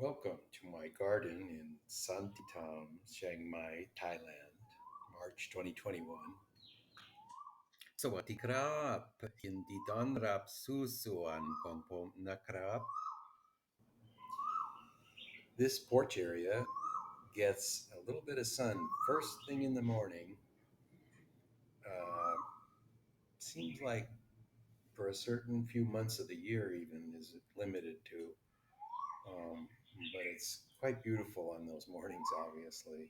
Welcome to my garden in Santitham, Chiang Mai, Thailand, March 2021. สวัสดีครับยินดีต้อนรับสู่สวนของผมนะครับ This porch area gets a little bit of sun first thing in the morning. Uh, Seems like for a certain few months of the year, even is limited to, um, but it's quite beautiful on those mornings, obviously.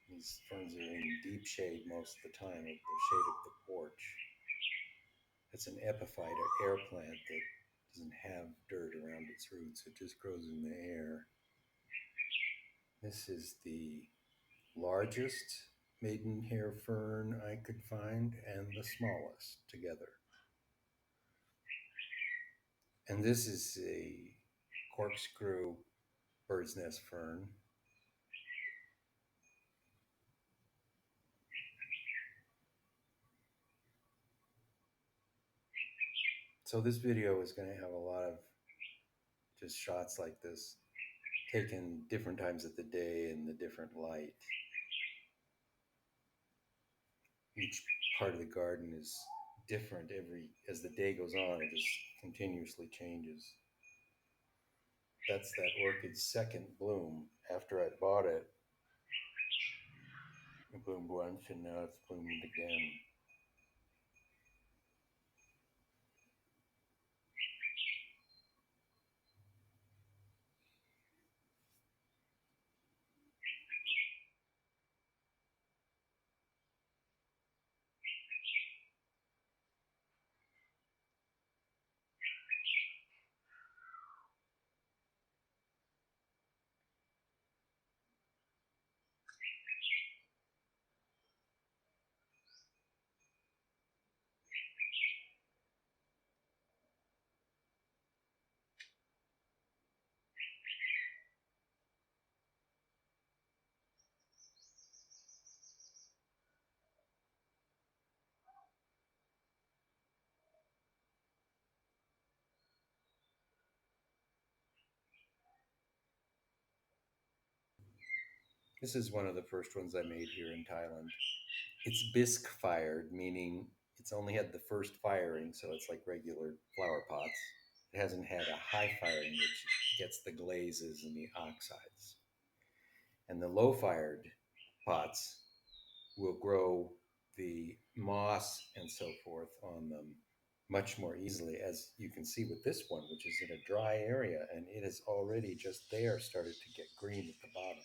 These ferns are in deep shade most of the time, of the shade of the porch. It's an epiphyte or air plant that doesn't have dirt around its roots, it just grows in the air. This is the largest maidenhair fern I could find and the smallest together. And this is a corkscrew bird's nest fern. So this video is going to have a lot of just shots like this, taken different times of the day in the different light. Each part of the garden is different as the day goes on. It just continuously changes. That's that orchid's second bloom. After I bought it, it bloomed once and now it's bloomed again. This is one of the first ones I made here in Thailand. It's bisque fired, meaning it's only had the first firing, so it's like regular flower pots. It hasn't had a high firing, which gets the glazes and the oxides. And the low fired pots will grow the moss and so forth on them much more easily, as you can see with this one, which is in a dry area, and it has already just there started to get green at the bottom.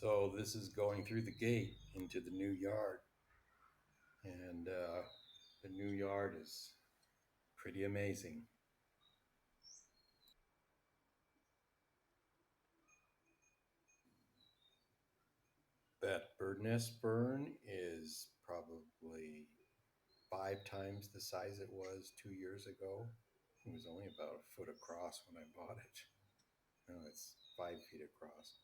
So this is going through the gate into the new yard, and the new yard is pretty amazing. That bird nest burn is probably 5 times the size it was 2 years ago. It was only about a foot across when I bought it. Now it's 5 feet across.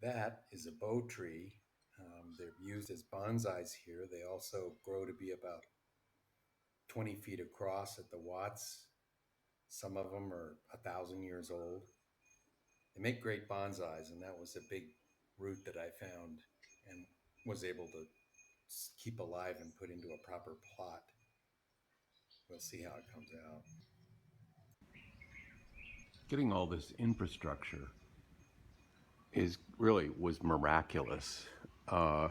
That is a bow tree. They're used as bonsais here. They also grow to be about 20 feet across at the Watts. Some of them are 1,000 years old. They make great bonsais, and that was a big root that I found and was able to keep alive and put into a proper plot. We'll see how it comes out. Getting all this infrastructure is really was miraculous. Uh,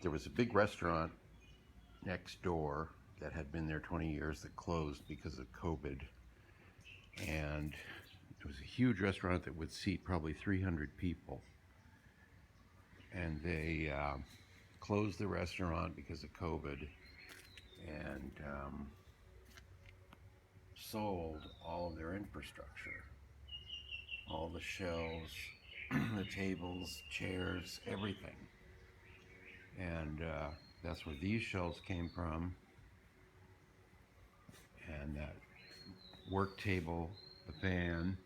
there was a big restaurant next door that had been there 20 years that closed because of COVID, and it was a huge restaurant that would seat probably 300 people, and they closed the restaurant because of COVID, and sold all of their infrastructure, all the shelves, the tables, chairs, everything. And that's where these shelves came from, and that work table, the fan.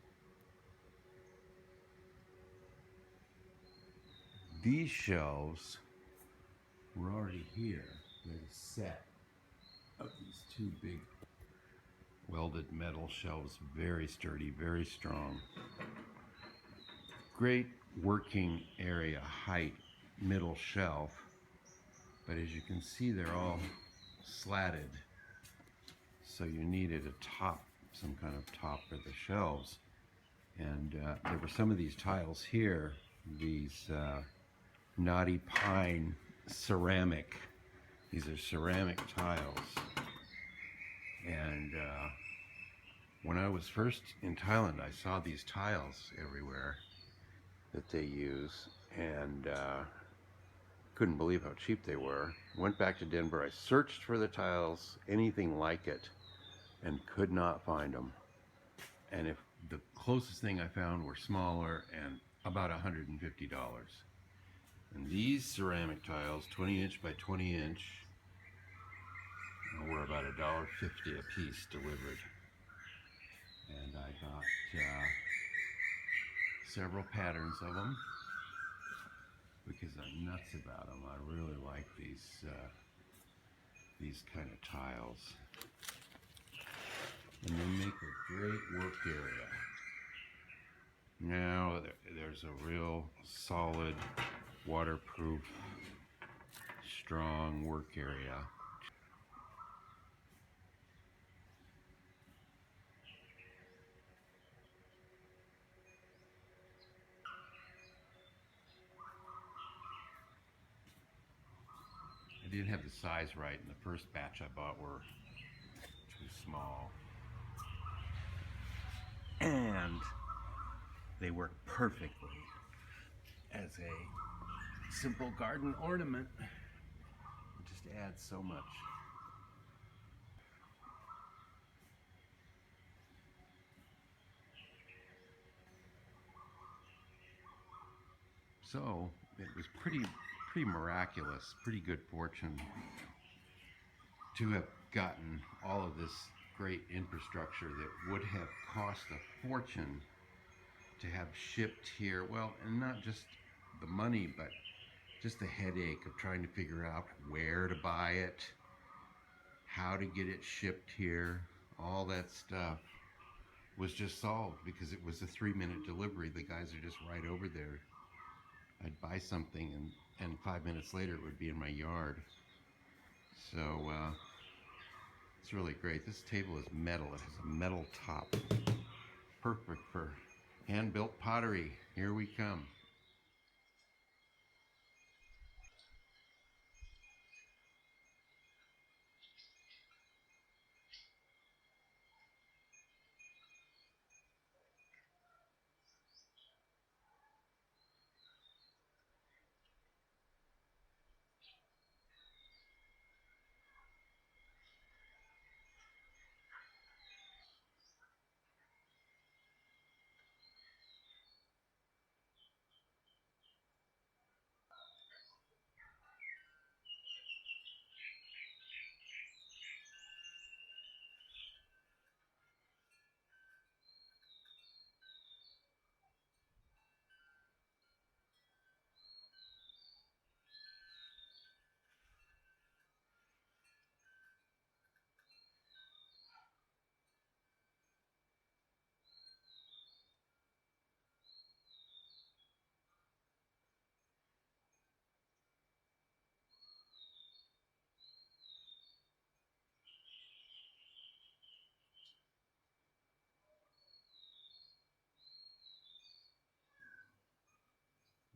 These shelves were already here. They're a set of these two big welded metal shelves, very sturdy, very strong. Great working area height, middle shelf, but as you can see, they're all slatted. So you needed a top, some kind of top for the shelves. And there were some of these tiles here, these knotty pine ceramic. These are ceramic tiles. And when I was first in Thailand, I saw these tiles everywhere that they use, and couldn't believe how cheap they were. Went back to Denver. I searched for the tiles, anything like it, and could not find them. And if the closest thing I found were smaller and about $150. And these ceramic tiles, 20 inch by 20 inch, were about $1.50 a piece delivered. And I got several patterns of them because I'm nuts about them. I really like these kind of tiles. And they make a great work area. Now there's a real solid, waterproof, strong work area. I didn't have the size right, and the first batch I bought were too small. And they work perfectly as a simple garden ornament. It just adds so much. So it was pretty miraculous, pretty good fortune to have gotten all of this great infrastructure that would have cost a fortune to have shipped here. Well, and not just the money, but just the headache of trying to figure out where to buy it, how to get it shipped here, all that stuff was just solved because it was a 3 minute delivery. The guys are just right over there. I'd buy something and 5 minutes later it would be in my yard. So it's really great. This table is metal. It has a metal top. Perfect for hand built pottery. Here we come.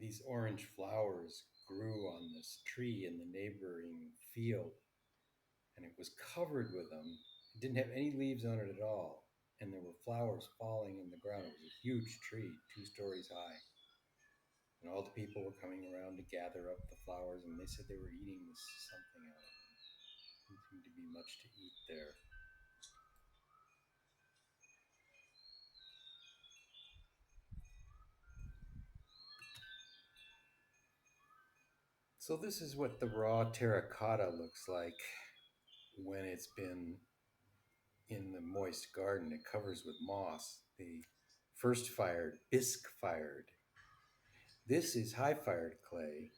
These orange flowers grew on this tree in the neighboring field, and it was covered with them. It didn't have any leaves on it at all, and there were flowers falling in the ground. It was a huge tree, 2 stories high. And all the people were coming around to gather up the flowers, and they said they were eating something out of them. Didn't seem to be much to eat there. So this is what the raw terracotta looks like when it's been in the moist garden. It covers with moss. The first fired, bisque fired. This is high fired clay,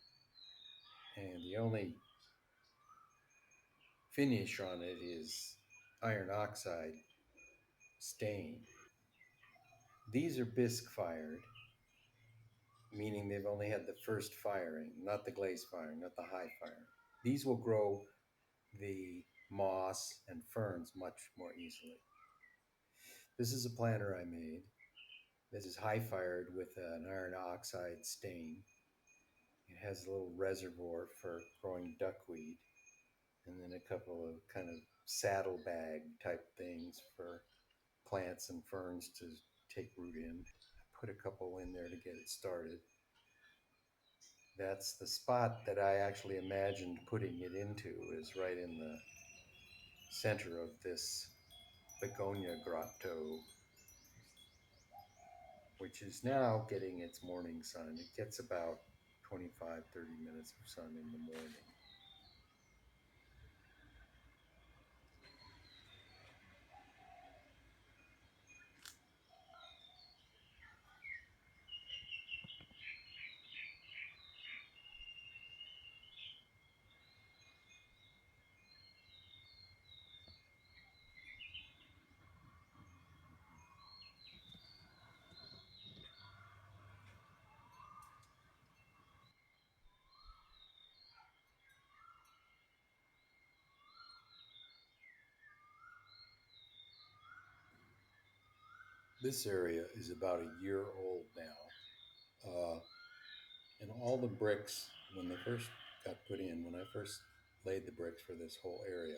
and the only finish on it is iron oxide stain. These are bisque fired, meaning they've only had the first firing, not the glaze firing, not the high firing. These will grow the moss and ferns much more easily. This is a planter I made. This is high fired with an iron oxide stain. It has a little reservoir for growing duckweed, and then a couple of kind of saddlebag type things for plants and ferns to take root in. I put a couple in there to get it started. That's the spot that I actually imagined putting it into, is right in the center of this begonia grotto, which is now getting its morning sun. It gets about 25, 30 minutes of sun in the morning. This area is about a year old now. And all the bricks, when they first got put in, when I first laid the bricks for this whole area,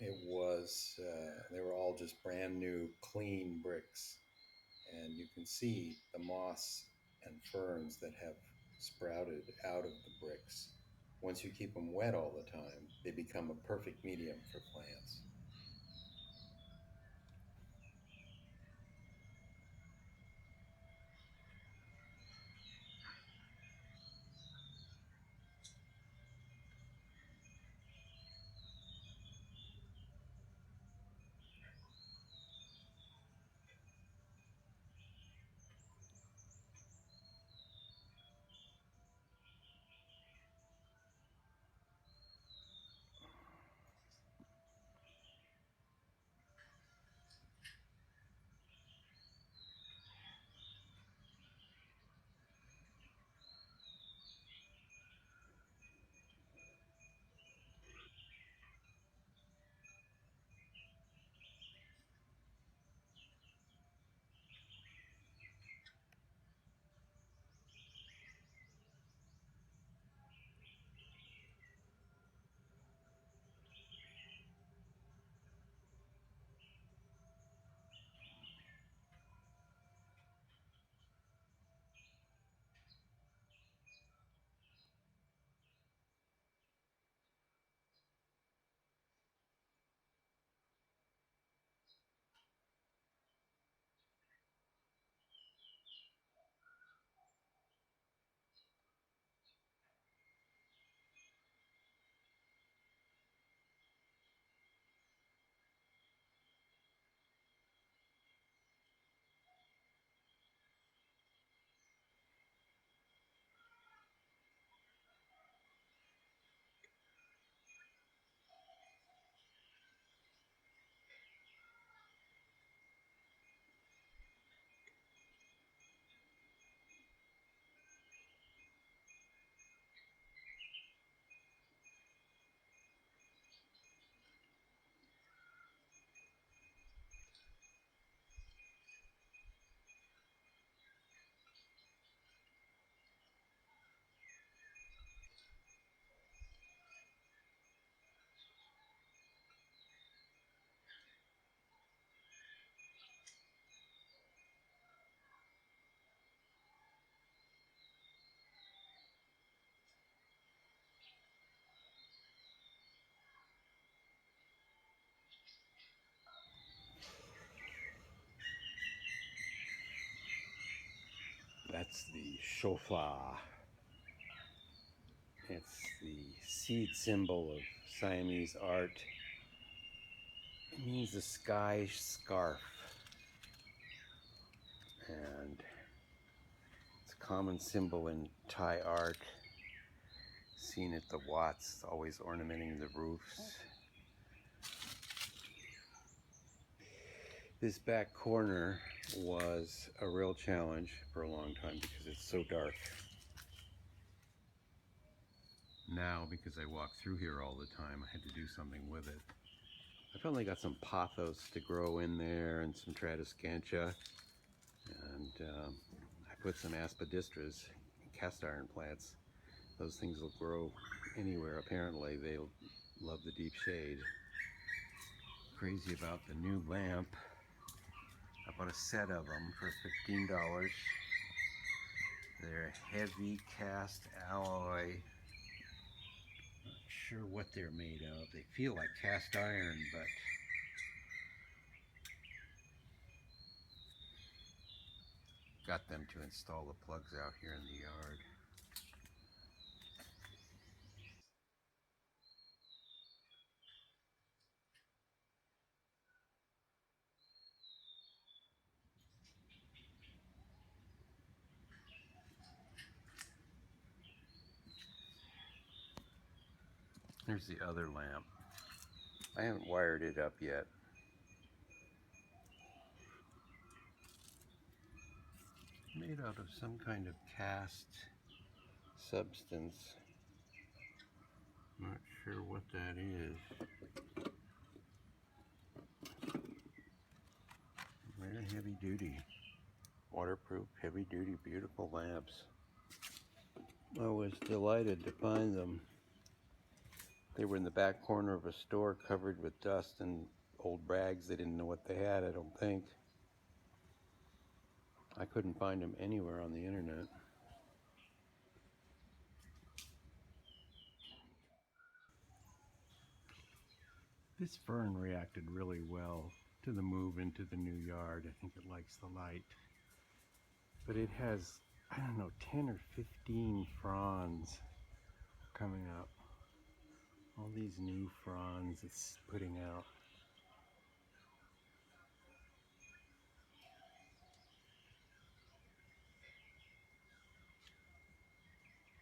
they were all just brand new, clean bricks. And you can see the moss and ferns that have sprouted out of the bricks. Once you keep them wet all the time, they become a perfect medium for plants. That's the shofar. It's the seed symbol of Siamese art. It means the sky scarf. And it's a common symbol in Thai art, seen at the Watts, always ornamenting the roofs. This back corner was a real challenge for a long time because it's so dark. Now, because I walk through here all the time, I had to do something with it. I finally got some pothos to grow in there and some tradescantia, and I put some aspidistras, cast iron plants. Those things will grow anywhere apparently. They'll love the deep shade. Crazy about the new lamp. I bought a set of them for $15. They're heavy cast alloy. Not sure what they're made of. They feel like cast iron, but got them to install the plugs out here in the yard. There's the other lamp. I haven't wired it up yet. Made out of some kind of cast substance. Not sure what that is. Very heavy duty. Waterproof, heavy duty, beautiful lamps. I was delighted to find them. They were in the back corner of a store covered with dust and old rags. They didn't know what they had, I don't think. I couldn't find them anywhere on the internet. This fern reacted really well to the move into the new yard. I think it likes the light. But it has, I don't know, 10 or 15 fronds coming up. All these new fronds it's putting out.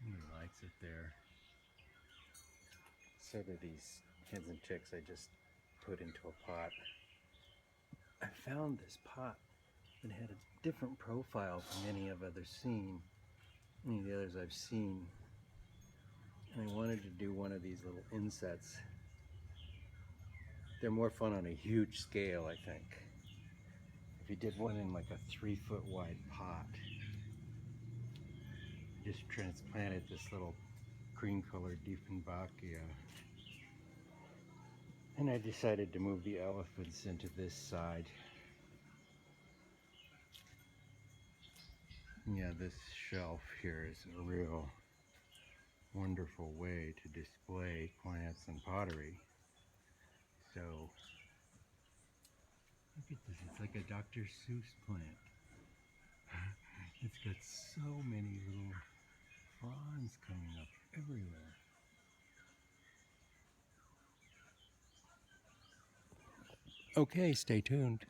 He likes it there. So do these hens and chicks I just put into a pot. I found this pot that had a different profile from any I've ever seen, any of the others I've seen. And I wanted to do one of these little insets. They're more fun on a huge scale, I think. If you did one in like a 3-foot wide pot, just transplanted this little cream colored Diefenbachia. And I decided to move the elephants into this side. Yeah, this shelf here is a real wonderful way to display plants and pottery. So, look at this, it's like a Dr. Seuss plant. It's got so many little fronds coming up everywhere. Okay, stay tuned.